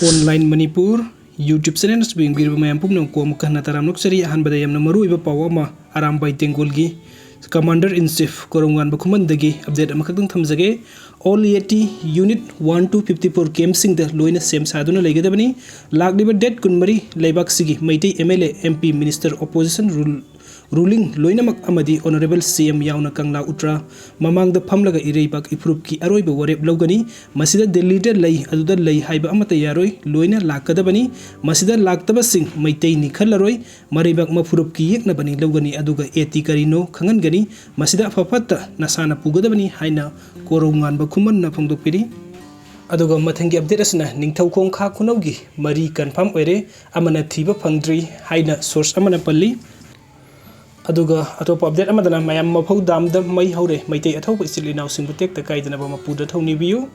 Online Manipur YouTube channel being given by Ampum Kom Kanataram Luxury and Badayam Namaru Pawama Arambai Tengolgi Commander in Chief Korongan Bakumandagi update Makadun Thamzage all yeti unit 1254 Kukising the Loina Sem Saduna Legadabani Lag Liber Dead Kunmari Labak Sigi Maiti MLA MP Minister Opposition ruling Loinamak Amadi Honorable CM Yauna Kangla Utra Mamang the Pamlaga Irebak Ipruki Aroi Warep Logani Masida the leader lay Aduda lay Haiba Amata Yaroi Loina Lakadabani Masida Laktabasing Maitei Nikalaroi Maribak Mafurupki Yaknabani Logani Aduga Eti Karino Kangangani Masida Papata Nasana Pugadabani Haina Korongan Bakuman Napongdopiri Aduga Matangi Abderasna Ningtau Kong Kakunogi Marie Confirm Ere Amana Tiba Pangdri Haina Source Amanapali Aduga atop update amadana mayam mafau damda mai haure maitei athau isili now simbutek ta kaidana ba mapuda thoni biu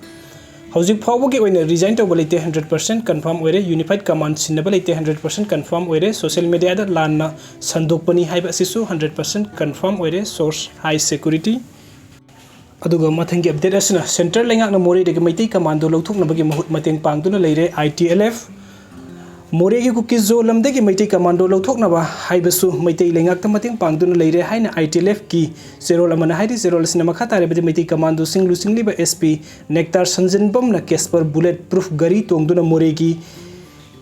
hojik phawbogi oina resign to balite 100% confirm oire unified command sinaba lite 100% confirm oire social media da lanna sandokpani haiba sisu 100% confirm oire source high security aduga mathangi update asna central lengak na mori de maitei command do lauthuk na bagi mahut mateng pangtuna leire ITLF Moregi Kukizo Lamdegi Maiti Commando Lotoknaba, Haibasu, Maiti Lengak Tamating Pangdun Lady Haina ITLF Ki, Zero Lamana Haidi, Zero Sinamakata, Maiti Commando Sing Losing Liba SP, Nectar Sanzen Bomna Casper Bulletproof Gari Tongduna Moregi,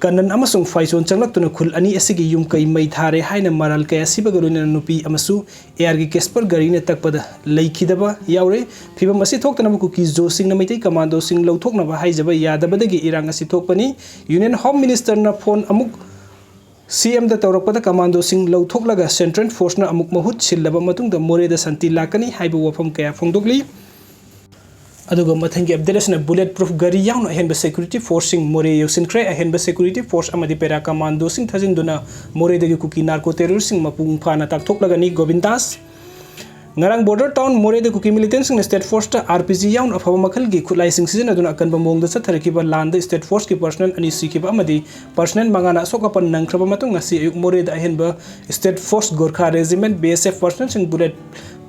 Kanan Amasung Faison Changatuna Kul Ani Esigi Yumka Maitare Haina Maral Kaya Sibagaruna Nupi Amasu, Ergi Casper Garina Takpada, Laikidaba, Yaure, Piba Masi Tokana Kukizo Sing Namiti Commando Sing Lotoknaba Haizaba Yadabadagi Irangasi Tokpani, Union Home Minister na phone Amuk CM the Tauropada Commando Sing Lothoklaga Central Force na Amuk Mahut Silaba Matung the More the Santi Lakani, Haibu Wafam Kaya Fongdogli. Aduga mathangi abderasna bulletproof gari yauna ahenba security forcing more yosin kre ahenba security force amadi pera commando sing thajinduna more degi kuki narco terrorist sing mapung phana tak thoklagani govindas ngarang border town more de kuki militants sing state force ta RPG yaun afaba makhal gi khulai sing season aduna akanba mongda satharakiba land state force ki personal ani sikiba amadi personal mangana sokapan nangkraba matung ngasi ayuk more de ahenba state force gorkha regiment BSF personal sing bullet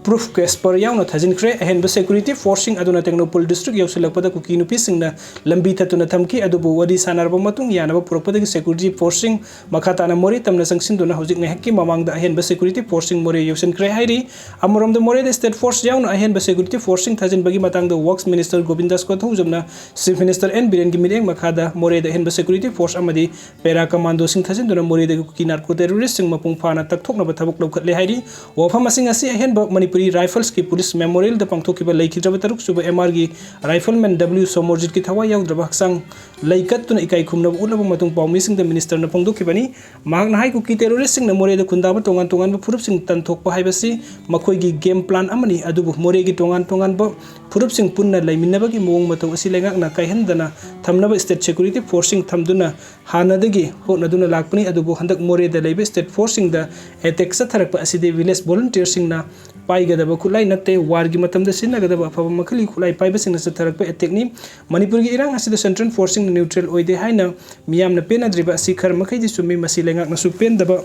proof Casper Yauna Thajin Cre and the security forcing Aduna Technopol district Yoselapata Kukinupi Sing na Lambita to Natamki Adubu Wadi Sanarbomatung Yanaba Propati security forcing Makatana Mori Tamna Sangsin Duna Hosik Nehaki Mamang the Ahenba security forcing More Yosen Cre Hairi Amoram the More the state force Yauna Ahenba security forcing Thajin Bagi Matang the works minister Govindas Kothuzamna Chief Minister and Biren Gimiring Makada More the Ahenba security force Amadi Pera Commando Sing Thajin Duna More the Kukinar terrorist Sing Mapung Fana Taktok Nabatabuk Lokatli Hairi Wafam Asingasi Ahenba Manipuri Rifles की police memorial the पंक्तो की बलैकी जब तरुक सुबह MR की rifleman W सोमोर्जित की थवा याउ द्रबक संग लैकत तुन इकाई खुमना उलब मतुंग पाउमी सिंग द मिनिस्टर न पंक्तो की बनी माग नहाई कुकी टेररिस्ट सिंग न मोरे द खुंदाब तोंगान तोंगान ब फुरुप सिंग तन थोक हाइबसी मखोई की गेम प्लान अमनी अदुबु मोरे की तोंगान तोंगान ब फुरुप सिंग पुन्ना लैमिनब की मोंग मतुंग असि लेंगाक न काइहनदना थमनब स्टेट सिक्योरिटी फोर्सिंग थमदुना हानदगी होनदुना लाकपनी अदुबु हंदक मोरे द लैबे स्टेट फोर्सिंग द एटेक सथरक असिदे विलेज वॉलंटियर सिंग न पाइगदब खुलाई नते वारगी मतमद सिनगदब अफब मखली खुलाई पाइबसिंग सथरक एटेकनी मणिपुर की इरांग असिद सेंट्रल फोर्सिंग न्यूट्रल ओइदे हाइना मियामना पेनद्रिबा सिखर मखैदि सुमी मसी लेंगाक नसु पेनदब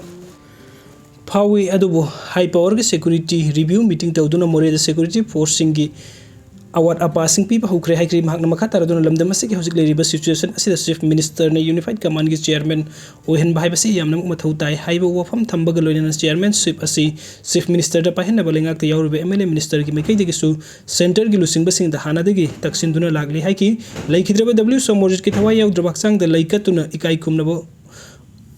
फावी अदुबो हाई पावर के सिक्योरिटी रिव्यू मीटिंग तौदुना मोरे द सिक्योरिटी फोर्सिंग की अवार्ड अपासिंग पीबा हुक्रे हाइक्री महक मखा तारदुना लमदम असि हौजिक लेरिबा सिचुएशन असिद चीफ मिनिस्टर ने यूनिफाइड कमांड की चेयरमैन ओहेन भाइबसी यामनम मथौ ताई हाइबा वफम थंबग लोइना चेयरमैनशिप असि चीफ मिनिस्टर द पाहिना बलेंगाक त याउरबे MLA मिनिस्टर की मैकै दगिसु सेंटर की लुसिंग बसिंग द हानादगी तक्सिनदुना लागली हाइकी लैखिद्रबा W सोमोर्जित की थवा याउद्रबा हक्सांग द लैकतुना इकाई खुमनबो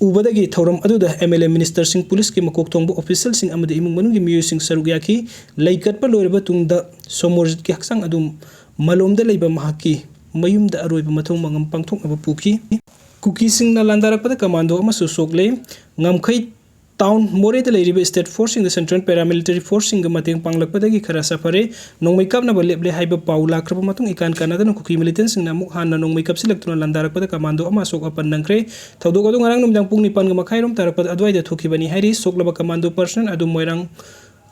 उबदगी थौरम अदुदा MLA मिनिस्टर सिंह पुलिस की मकोक थोंबो ऑफिशियल सिंह अमदे इमुंग मनुंगी मियो सिंह सरुग याखी लैकतपा लोइरबा तुंगदा सोमोर्जित की हक्सांग अदुम मलोमदा लैबा महाकी मयुमदा अरोइबा मथों मंगम पांगथोकनबा पुकी कुकीसिंग ना लांदारकपदा कमांडो अमसु सोकले ngamkhai टाउन मोरे द लेरिबे स्टेट फोर्सिंग द सेंट्रल पैरामिलिटरी फोर्सिंग मतेंग पांगलकपदगी खरा सफरे नोंगमैकप ना बलेबले हाइबा पाउ लाख्रब मतुंग इकान कानादन कुकी मिलिटेंट्स सिंग ना मुख हाना नोंगमैकप सिलक्तुना लांदारकपदा कमांडो अमा सोक अपन नंख्रे थौदोक अदु ngarang numjang pung nipan ga makhairom tarapad adwaida thokibani hairi soklaba commando person adu moirang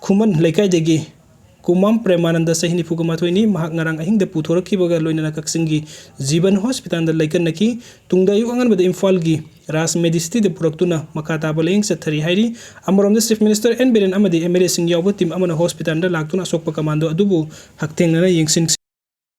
Khuman Leikai देगी कुमाम प्रेमानंद सहिनी फुगमाथोइनी महाक ngarang ahing de puthorkibaga loinana kaksingi Jeevan hospital द लैकन नकी तुंगदायु अंगनबद इम्फाल की राज मेडिसिटी दे पुरक्तुना मकाता बलेंग सथरी हाइरी अमरोम द चीफ मिनिस्टर एन बिरेन अमदी MLA सिंह यावब टीम अमना हॉस्पिटल द लाक्तुना सोकप कमांडो अदुबु हक्थेंगना यंगसिन